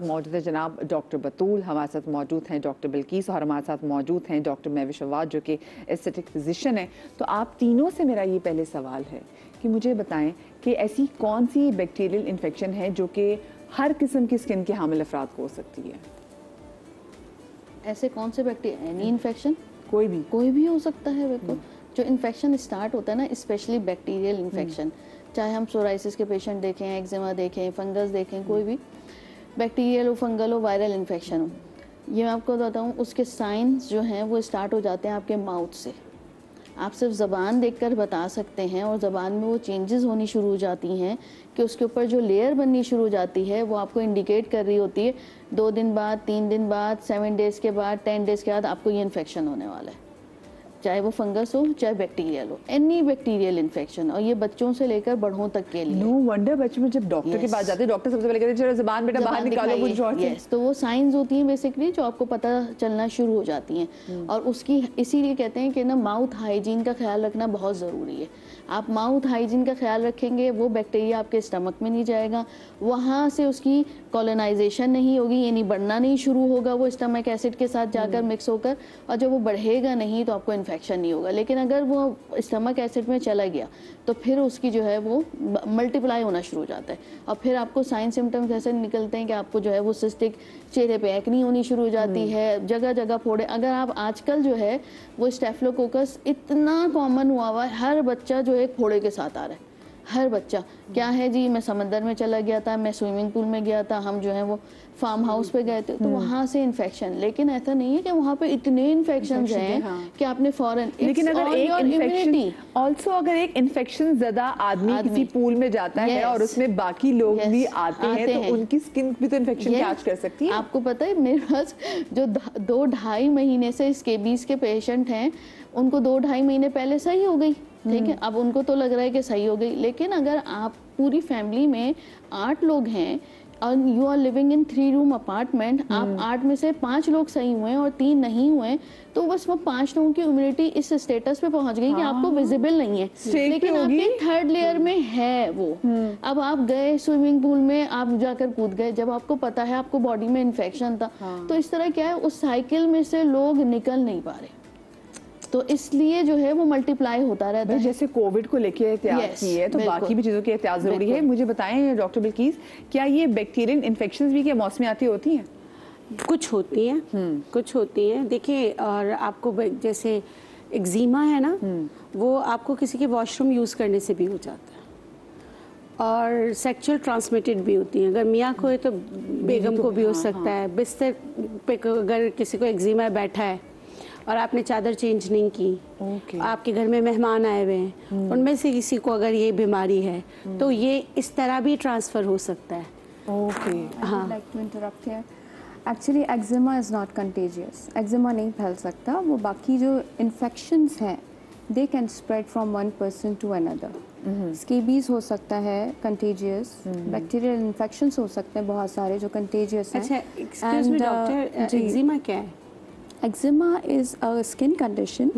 मौजूद है जनाब डॉक्टर बतूल, हमारे साथ मौजूद हैं डॉक्टर बिल्किस और हमारे साथ मौजूद हैं डॉक्टर महविश अवाद जो कि एस्थेटिक फिजिशियन है। तो आप तीनों से मेरा ये पहले सवाल है कि मुझे बताएं कि ऐसी कौन सी बैक्टीरियल इन्फेक्शन है जो कि हर किस्म की स्किन के हामिल अफराद को हो सकती है? ऐसे कौन से बैक्टीरिया, एनी इन्फेक्शन, कोई भी हो सकता है। बिल्कुल, जो इन्फेक्शन स्टार्ट होता है ना, स्पेशली बैक्टीरियल इन्फेक्शन, चाहे हम सोराइसिस के पेशेंट देखें, एक्जिमा देखें, फंगस देखें, कोई भी बैक्टीरियल हो, फंगल हो, वायरल इन्फेक्शन हो, ये मैं आपको बताऊं, उसके साइंस जो हैं वो स्टार्ट हो जाते हैं आपके माउथ से। आप सिर्फ ज़बान देखकर बता सकते हैं और ज़बान में वो चेंजेस होनी शुरू हो जाती हैं कि उसके ऊपर जो लेयर बननी शुरू हो जाती है वो आपको इंडिकेट कर रही होती है 2 दिन बाद, 3 दिन बाद, 7 डेज़ के बाद, 10 डेज़ के बाद आपको ये इन्फेक्शन होने वाला है, चाहे वो फंगस हो चाहे बैक्टीरियल हो, एनी बैक्टीरियल इन्फेक्शन। और ये बच्चों से लेकर बड़ों तक के लिए। नो वंडर बच्चे में जब डॉक्टर के पास जाते हैं, डॉक्टर सबसे पहले कहते हैं चलो ज़बान बेटा बाहर निकालो कुछ और। तो वो साइंस होती हैं बेसिकली जो आपको पता चलना शुरू हो जाती हैं। और उसकी इसीलिए कहते हैं कि ना माउथ हाइजीन का ख्याल रखना बहुत ज़रूरी है। आप माउथ हाइजीन का ख्याल रखेंगे, वो बैक्टीरिया आपके स्टमक में नहीं जाएगा, वहाँ से उसकी कॉलोनाइजेशन नहीं होगी, यानी बढ़ना नहीं शुरू होगा वो स्टमक एसिड के साथ जाकर मिक्स होकर, और जब वो बढ़ेगा नहीं तो आपको इन्फेक्शन नहीं होगा। लेकिन अगर वो स्टमक एसिड में चला गया तो फिर उसकी जो है वो मल्टीप्लाई होना शुरू हो जाता है, और फिर आपको साइन सिम्टम्स ऐसे निकलते हैं कि आपको जो है वो सिस्टिक, चेहरे पे एक्नी होनी शुरू हो जाती है, जगह जगह फोड़े। अगर आप आजकल जो है वो स्टेफिलोकोकस इतना कॉमन हुआ हुआ है, हर बच्चा जो है फोड़े के साथ आ रहा है, हर बच्चा। क्या है जी, मैं समंदर में चला गया था, मैं स्विमिंग पूल में गया था, हम जो है वो फार्म हाउस पे गए थे, तो वहाँ से इन्फेक्शन। लेकिन ऐसा नहीं है कि वहाँ पे इतने इन्फेक्शंस हैं कि आपने फौरन, लेकिन अगर एक इन्फेक्शन ऑल्सो अगर एक इन्फेक्शन ज़्यादा आदमी किसी पूल में जाता है और उसमें बाकी लोग भी आते हैं तो उनकी स्किन भी तो इन्फेक्शन कैच कर सकती है। आपको पता है मेरे पास जो 2-2.5 महीने से स्केबीज के पेशेंट हैं, उनको 2-2.5 महीने पहले सही हो गई, ठीक है, अब उनको तो लग रहा है कि सही हो गई। लेकिन अगर आप पूरी फैमिली में 8 लोग हैं और you are living in 3 room apartment, आप 8 में से 5 लोग सही हुए और 3 नहीं हुए, तो बस वो 5 लोगों की इम्यूनिटी इस स्टेटस पे पहुंच गई कि आपको विजिबल नहीं है, लेकिन आपके 3rd लेयर में है वो। अब आप गए स्विमिंग पूल में, आप जाकर कूद गए, जब आपको पता है आपको बॉडी में इन्फेक्शन था, तो इस तरह क्या है, उस साइकिल में से लोग निकल नहीं पा रहे, तो इसलिए जो है वो मल्टीप्लाई होता रहता है। जैसे कोविड को लेके एहतियात की है तो बाकी भी चीज़ों की एहतियात ज़रूरी है। मुझे बताएं डॉक्टर बिल्किस, क्या ये बैक्टीरियल इन्फेक्शंस भी क्या मौसमियाती होती हैं? कुछ होती हैं, कुछ होती हैं। देखिए, और आपको जैसे एक्जिमा है ना, वो आपको किसी के वॉशरूम यूज़ करने से भी हो जाता है, और सेक्सुअल ट्रांसमिटेड भी होती हैं। अगर मियाँ को है तो बेगम को भी हो सकता है। बिस्तर पे अगर किसी को एक्जिमा बैठा है और आपने चादर चेंज नहीं की, आपके घर में मेहमान आए हुए हैं, उनमें से किसी को अगर ये बीमारी है तो ये इस तरह भी ट्रांसफ़र हो सकता है। हाँ, like to interrupt here, actually eczema is not contagious, eczema नहीं फैल सकता, वो बाकी जो इन्फेक्शंस हैं they can spread from one person to another. Scabies हो सकता है कंटेजियस, बैक्टीरियल इन्फेक्शंस हो सकते हैं बहुत सारे जो कंटेजियस हैं। अच्छा, एक्सक्यूज मी डॉक्टर, एक्जिमा क्या है? Eczema is a skin condition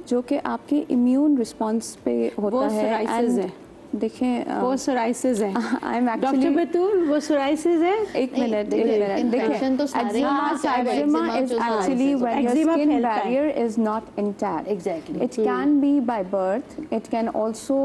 जो कि आपके इम्यून रिस्पॉन्स पे होता है। देखें वो सोराइसिस है। आई एम एक्चुअली डॉक्टर बतूल, वो सोराइसिस है। एक मिनट देखिए, eczema is actually when your skin barrier is not intact. Exactly, it can be by birth, it can also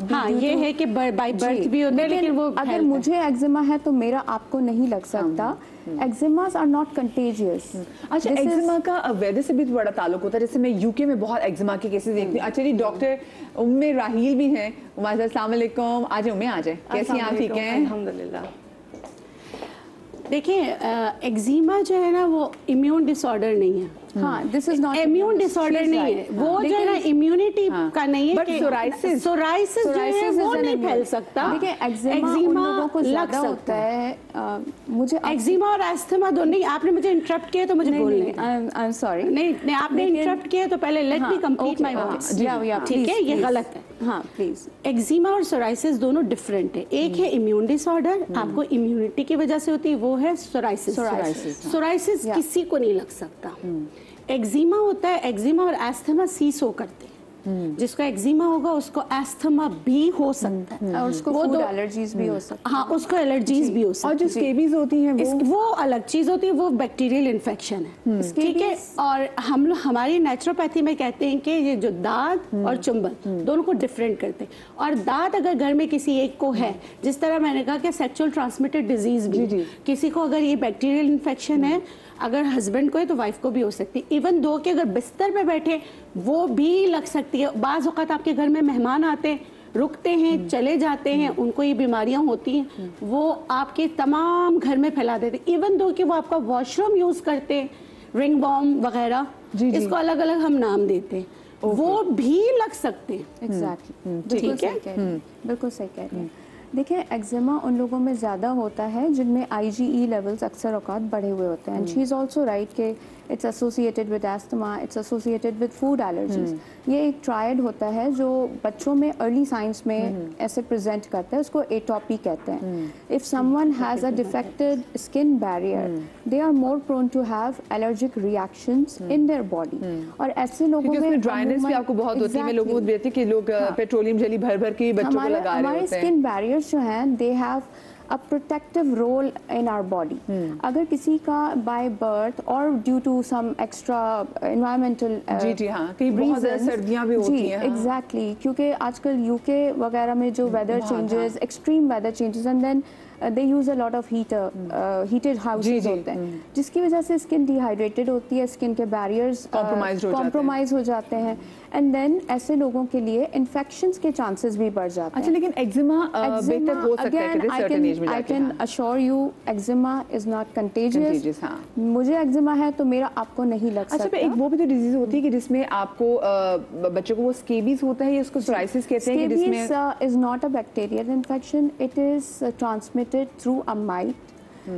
be, हाँ, ये है कि बाय बर्थ भी होता है, लेकिन वो अगर मुझे एक्जिमा है तो मेरा आपको नहीं लग सकता। एक्जिमास आर नॉट कंटेजियस। अच्छा, एक्जिमा का वेदर से भी बड़ा ताल्लुक होता है। जैसे मैं यूके में बहुत एक्जिमा के केसेस देखती हूँ। अच्छा जी, डॉक्टर उम्मे राहील भी हैं, अस्सलाम वालेकुम। आ जाए उम्मे, आ जाए, कैसी हैं आप? ठीक हैं, अल्हम्दुलिल्लाह। देखिए, एक्जिमा जो है ना वो इम्यून डिसऑर्डर नहीं है। हाँ, this is not immune disorder नहीं है, वो जो है ना इम्यूनिटी का नहीं है। बट सोराइसिस जो है वो नहीं फैल सकता। देखिए, एक्जिमा लोगों को लग सकता है। मुझे एक्जिमा और एस्थमा दोनों नहीं। आपने मुझे इंटरप्ट किया तो मुझे बोलने, आई एम सॉरी। नहीं, आपने इंटरप्ट किया तो पहले let me complete my words. ठीक है, ये गलत है। हाँ, प्लीज। एक्जिमा और सोराइसिस दोनों डिफरेंट है। एक है इम्यून डिसऑर्डर, आपको इम्यूनिटी की वजह से होती है, वो है सोराइसिस। सोराइसिस किसी को नहीं लग सकता। एक्जिमा होता है, एक्जिमा और एस्थमा सीसो करते हैं। जिसको एक्जिमा होगा उसको एस्थमा भी हो सकता है, और उसको वो फूड तो एलर्जीज भी हो सकती हाँ, उसको एलर्जीज भी हो सकती और जो स्केबीज होती हैं वो अलग चीज होती है, वो बैक्टीरियल इन्फेक्शन है, ठीक है। और हम लोग हमारी नेचुरोपैथी में कहते हैं कि ये जो दांत और चुंबन दोनों को डिफरेंट करते हैं। और दांत अगर घर में किसी एक को है, जिस तरह मैंने कहा कि सेक्सुअल ट्रांसमिटेड डिजीज भी, किसी को अगर ये बैक्टीरियल इन्फेक्शन है, अगर हस्बैंड को है तो वाइफ को भी हो सकती है। इवन दो के अगर बिस्तर पे बैठे वो भी लग सकती है। बाज़ औक़ात आपके घर में मेहमान आते हैं, रुकते हैं, चले जाते हैं, उनको ये बीमारियां होती हैं, वो आपके तमाम घर में फैला देते हैं। इवन दो कि वो आपका वॉशरूम यूज़ करते हैं, रिंग बॉम्ब वगैरह, इसको अलग अलग हम नाम देते हैं, वो भी लग सकते हैं। एग्जैक्टली, ठीक है, बिल्कुल सही कह रही हैं। देखिए, एक्जिमा उन लोगों में ज़्यादा होता है जिनमें IgE लेवल्स अक्सर औकात बढ़े हुए होते हैं। And she is also right कि it's associated with asthma, it's associated with food allergies. ये एक ट्रायड होता है जो बच्चों में अर्ली साइंस में ऐसे प्रेजेंट करता है, उसको एटोपी कहते हैं। If someone has a defected skin barrier, they are more prone to have allergic reactions in their body. और ऐसे लोगों में ड्राइनेस भी आपको बहुत होती है। मैं लोगों को देखती हूँ कि लोग पेट्रोलियम जेली भर भर के बच्चों को लगा रहे होते हैं। हमारे स्किन बैरियर्स जो हैं, they have a protective role in our body. अगर किसी का by birth or due to some extra environmental जी हाँ, कहीं बहुत ज़्यादा सर्दियाँ भी होती हैं। Exactly, क्योंकि आजकल UK वगैरह में जो weather changes, extreme weather changes, and then they use a lot of heated houses होते हैं, जिसकी वजह से स्किन डिहाइड्रेटेड होती है, स्किन के बैरियर्स कॉम्प्रोमाइज हो जाते हैं, एंड देन ऐसे लोगों के लिए इन्फेक्शंस के चांसेस भी बढ़ जाते हैं। अच्छा, लेकिन एक्जिमा बेहतर हो सकता है कि सर्टेन एज में जाके। I can assure you, eczema is not contagious. मुझे एक्जिमा है तो मेरा आपको नहीं लग सकता। अच्छा, एक वो भी तो डिजीज होती है कि जिसमें आपको बच्चों को वो स्केबीज होता है, उसको सोराइसिस कहते हैं, कि जिसमें scabies is not a bacterial infection, it is transmitted through a might.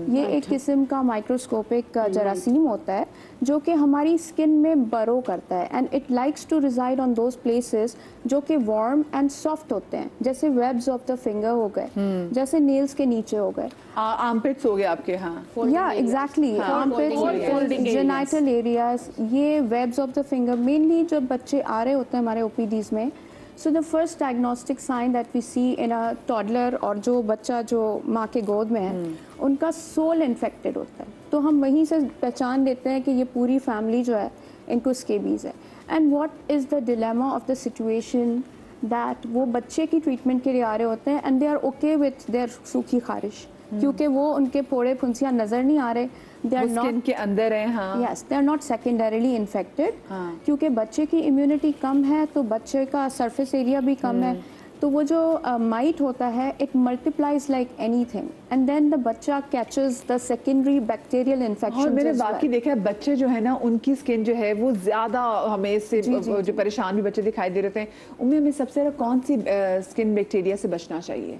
ये एक किस्म का माइक्रोस्कोपिक जरासीम होता है जो कि हमारी स्किन में बरो करता है, and it likes to reside on those places जो कि वार्म एंड सॉफ्ट होते हैं, जैसे वेब्स ऑफ द फिंगर हो गए, जैसे नेल्स के नीचे हो गए, आर्मपिट्स हो गए आपके। हाँ, या एग्जैक्टली, आर्मपिट्स, जेनाइटल एरियाज, ये webs of the finger. Mainly जब बच्चे आ रहे होते हैं हमारे OPDs में, so the first diagnostic sign that we see in a toddler, और जो बच्चा जो माँ के गोद में है, उनका सोल इन्फेक्टेड होता है, तो हम वहीं से पहचान लेते हैं कि ये पूरी फैमिली जो है इनको स्केबीज है। And what is the dilemma of the situation that वो बच्चे की ट्रीटमेंट के लिए आ रहे होते हैं, and they are okay with their सूखी खारिश, क्योंकि वो उनके फोड़े फुंसियाँ नज़र नहीं आ रहे, they are not स्किन के अंदर है। हाँ, yes, they are not secondarily infected। क्योंकि बच्चे की इम्यूनिटी कम है तो बच्चे का सरफेस एरिया भी कम है, तो वो जो माइट होता है, it multiplies like anything, and then the बच्चा catches the secondary bacterial infection. और मैंने वाकई देखा है, बच्चे जो है ना, उनकी स्किन जो है वो ज़्यादा, हमें इससे जो परेशान भी बच्चे दिखाई दे रहे थे, उनमें हमें सबसे ज़्यादा कौन सी स्किन बैक्टीरिया से बचना चाहिए?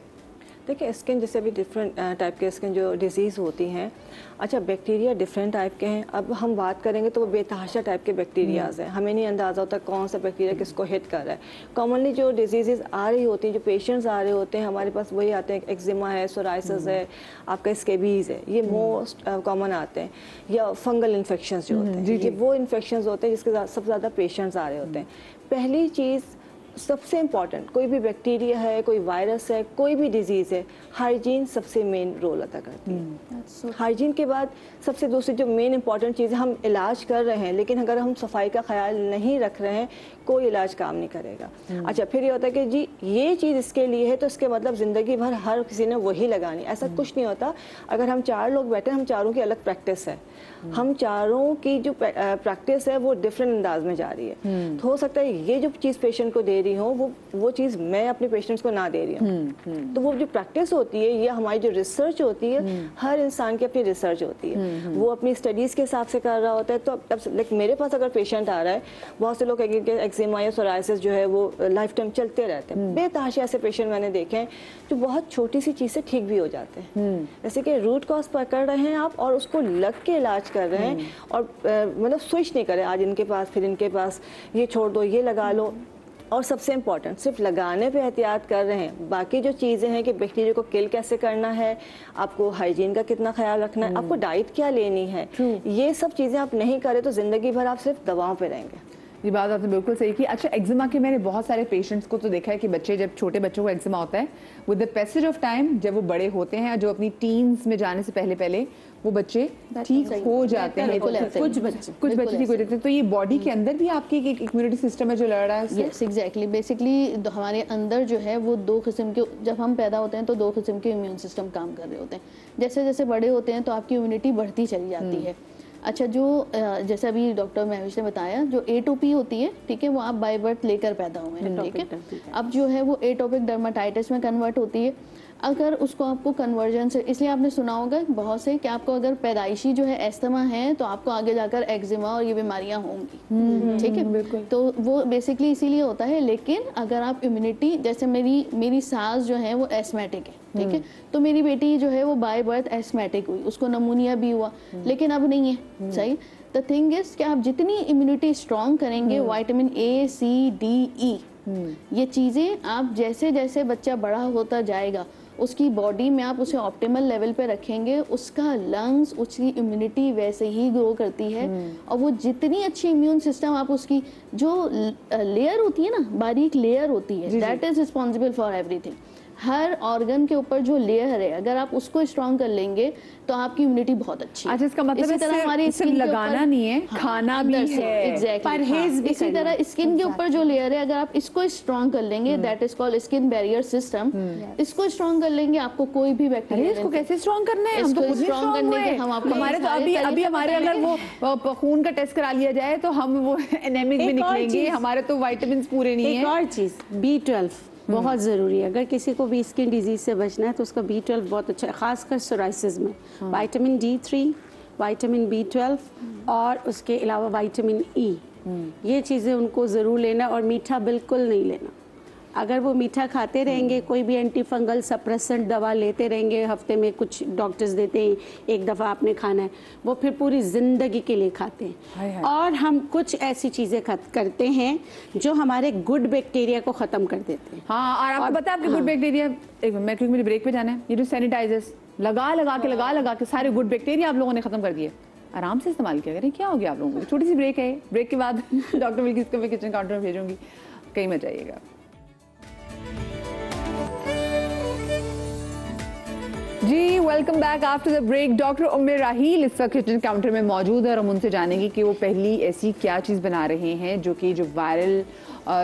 देखिए, स्किन जैसे भी डिफरेंट टाइप के स्किन जो डिजीज़ होती हैं, अच्छा बैक्टीरिया डिफरेंट टाइप के हैं। अब हम बात करेंगे तो वो बेतहाशा टाइप के बैक्टीरियाज़ हैं, हमें नहीं अंदाज़ा होता कौन सा बैक्टीरिया किसको हिट कर रहा है। कॉमनली जो डिजीज़ आ रही होती हैं, जो पेशेंट्स आ रहे होते हैं हमारे पास, वही आते हैं, एक्जिमा है, सोराइसिस है, आपका स्केबीज़ है, ये मोस्ट कॉमन आते हैं, या फंगल इन्फेक्शंस जो होते हैं, ये वो इन्फेक्शंस होते हैं जिसके सबसे ज़्यादा पेशेंट्स आ रहे होते हैं। पहली चीज़ सबसे इम्पॉर्टेंट, कोई भी बैक्टीरिया है, कोई वायरस है, कोई भी डिजीज़ है, हाइजीन सबसे मेन रोल अदा करती है। हाइजीन के बाद सबसे दूसरी जो मेन इंपॉर्टेंट चीज़ है, हम इलाज कर रहे हैं लेकिन अगर हम सफाई का ख्याल नहीं रख रहे हैं, कोई इलाज काम नहीं करेगा। अच्छा, फिर ये होता है कि जी ये चीज़ इसके लिए है तो इसके मतलब ज़िंदगी भर हर किसी ने वही लगानी, ऐसा कुछ नहीं होता। अगर हम 4 लोग बैठे, हम चारों की अलग प्रैक्टिस है, हम चारों की जो प्रैक्टिस है वो डिफरेंट अंदाज में जा रही है। तो हो सकता है ये जो चीज़ पेशेंट को दे रही हूँ वो चीज़ मैं अपने पेशेंट्स को ना दे रही हूँ। तो वो जो प्रैक्टिस होती है, ये हमारी जो रिसर्च होती है, हर इंसान की अपनी रिसर्च होती है, वो अपनी स्टडीज़ के हिसाब से कर रहा होता है। तो अब लाइक मेरे पास अगर पेशेंट आ रहा है, बहुत से लोग एक्जिमा या सोराइसिस जो है वो लाइफ टाइम चलते रहते हैं। बेतहाशा ऐसे पेशेंट मैंने देखे हैं जो बहुत छोटी सी चीज़ से ठीक भी हो जाते हैं। जैसे कि रूट कॉज पकड़ रहे हैं आप और उसको लग के इलाज कर रहे हैं, और मतलब स्विच नहीं करे, आज इनके पास फिर इनके पास, ये छोड़ दो ये लगा लो। और सबसे इम्पॉर्टेंट, सिर्फ लगाने पे एहतियात कर रहे हैं, बाकी जो चीज़ें हैं कि बैक्टीरिया को किल कैसे करना है, आपको हाइजीन का कितना ख्याल रखना है, आपको डाइट क्या लेनी है, ये सब चीज़ें आप नहीं करें तो ज़िंदगी भर आप सिर्फ दवाओं पे रहेंगे। ये बात आपने बिल्कुल सही की। अच्छा, एक्जिमा के मैंने बहुत सारे पेशेंट्स को तो देखा है कि बच्चे, जब छोटे बच्चों को एक्जिमा होता है, with the passage of time जब वो बड़े होते हैं, जो अपनी टीन्स में जाने से पहले पहले वो बच्चे ठीक हो जाते हैं। कुछ बच्चे ठीक हो जाते हैं। तो ये बॉडी के अंदर भी आपकी एक इम्यूनिटी सिस्टम है जो लड़ रहा है। Yes, exactly. बेसिकली हमारे अंदर जो है वो 2 किस्म के, जब हम पैदा होते हैं तो 2 किस्म के इम्यून सिस्टम काम कर रहे होते हैं। जैसे जैसे बड़े होते हैं तो आपकी इम्यूनिटी बढ़ती चली जाती है। अच्छा, जो जैसे अभी डॉक्टर महविश ने बताया, जो एटोपी होती है, ठीक है, वो आप बाय बर्थ लेकर पैदा हुए हैं, ठीक है। अब जो है वो एटोपिक डर्माटाइटिस में कन्वर्ट होती है। अगर उसको आपको कन्वर्जन से, इसलिए आपने सुना होगा बहुत से कि आपको अगर पैदाइशी जो है एस्थमा है तो आपको आगे जाकर एक्जिमा और ये बीमारियां होंगी, ठीक है। तो वो बेसिकली इसीलिए होता है। लेकिन अगर आप इम्यूनिटी, जैसे मेरी सास जो है वो एस्थमेटिक है, ठीक है, तो मेरी बेटी जो है वो बाय बर्थ एस्थमेटिक हुई, उसको नमूनिया भी हुआ, लेकिन अब नहीं है, सही। द थिंग इज कि आप जितनी इम्यूनिटी स्ट्रॉन्ग करेंगे, vitamin A, C, D, E, ये चीज़ें आप जैसे जैसे बच्चा बड़ा होता जाएगा उसकी बॉडी में आप उसे ऑप्टिमल लेवल पे रखेंगे, उसका लंग्स, उसकी इम्यूनिटी वैसे ही ग्रो करती है। और वो जितनी अच्छी इम्यून सिस्टम आप उसकी जो लेयर होती है ना, बारीक लेयर होती है, that is responsible for everything. Her organ के ऊपर जो लेयर है, अगर आप उसको स्ट्रॉन्ग कर लेंगे तो आपकी इम्यूनिटी बहुत अच्छी है। अच्छा, इसका मतलब है हमारी स्किन लगाना नहीं है, खाना भी है, एग्जैक्टली, परहेज भी। इसी तरह स्किन के ऊपर जो लेयर है, अगर आप इसको स्ट्रॉन्ग कर लेंगे, that is called skin barrier system, इसको स्ट्रॉन्ग कर लेंगे, आपको कोई भी बैक्टीरिया। इसको कैसे स्ट्रॉन्ग करना है? हम तो खुद स्ट्रॉन्ग करने के हम आपको हमारे तो अभी हमारे अगर वो खून का टेस्ट करा लिया जाए तो हम वो एनेमिक में निकलेंगे, हमारे तो विटामिन पूरे नहीं है। एक और चीज, B12 बहुत ज़रूरी है। अगर किसी को भी स्किन डिजीज से बचना है तो उसका B12 बहुत अच्छा है, खासकर सोराइसिस में। विटामिन D3, विटामिन B12 और उसके अलावा विटामिन E, ये चीज़ें उनको ज़रूर लेना। और मीठा बिल्कुल नहीं लेना। अगर वो मीठा खाते रहेंगे, कोई भी एंटी फंगल सप्रेसेंट दवा लेते रहेंगे, हफ्ते में कुछ डॉक्टर्स देते हैं, एक दफ़ा आपने खाना है, वो फिर पूरी ज़िंदगी के लिए खाते हैं। और हम कुछ ऐसी चीज़ें करते हैं जो हमारे गुड बैक्टीरिया को ख़त्म कर देते हैं। हाँ, और आपको पता है आपके गुड बैक्टीरिया, एक मिनट क्योंकि मुझे ब्रेक पे जाना है, ये जो सैनिटाइजर्स लगा के सारे गुड बैक्टीरिया आप लोगों ने ख़त्म कर दिए। आराम से इस्तेमाल किया करें। क्या हो गया आप लोगों को? छोटी सी ब्रेक है, ब्रेक के बाद डॉक्टर बिल्किस को मैं किचन काउंटर में भेजूंगी, कहीं मत जाइएगा। जी, welcome back after the break. Doctor Umme Raheel इस वक्त किचन काउंटर में मौजूद है और हम उनसे जानेंगे कि वो पहली ऐसी क्या चीज़ बना रहे हैं जो कि जो वायरल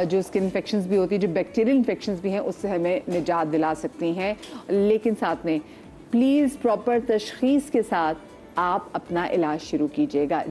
जो स्किन इन्फेक्शंस भी होती है, जो बैक्टीरियल इन्फेक्शंस भी हैं, उससे हमें निजात दिला सकती हैं। लेकिन साथ में प्लीज़ प्रॉपर तशख़ीस के साथ आप अपना इलाज शुरू कीजिएगा।